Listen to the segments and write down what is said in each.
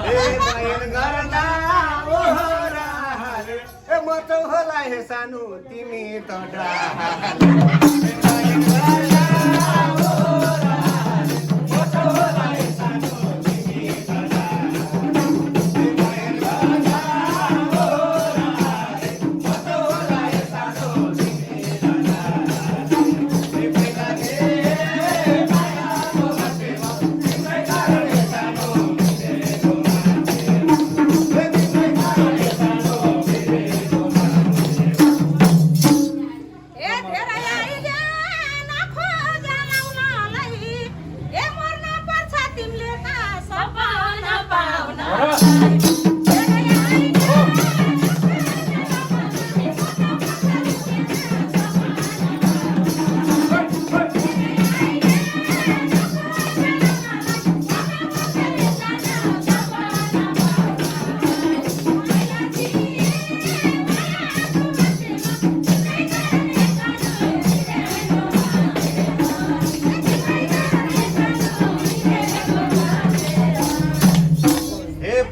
बयन गर्दा ओहराले ए म त होला हे सानो तिमी त डाले बयन गर्दा ओहराले म त होला हे सानो तिमी त डाले बयन गर्दा ओहराले म त होला हे सानो तिमी त डाले बेला दे मायाको बसेमा तिम्रै कारणले सानो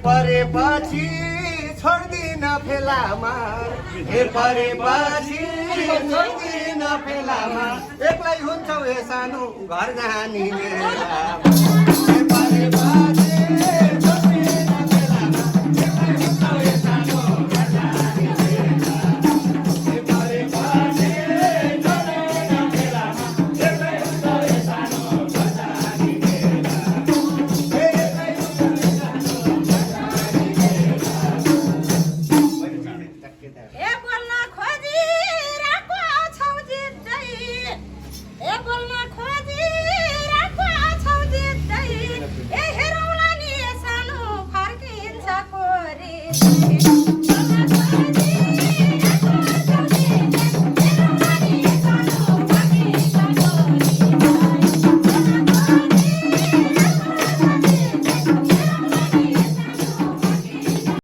परेपछि छोड्दिन फेलामा हे परेपछि छोड्दिन फेलामा एक्लै हुन्छौ हे सानो घर जानी बेलामा हे परेपछि छोड्दिन फेलामा एक्लै हुन्छौ हे सानो घर जानी बेलामा हे परेपछि छोड्दिन फेलामा एक्लै हुन्छौ हे सानो घर जानी ए हेरौला नि सानो फर्किन्छ कोरी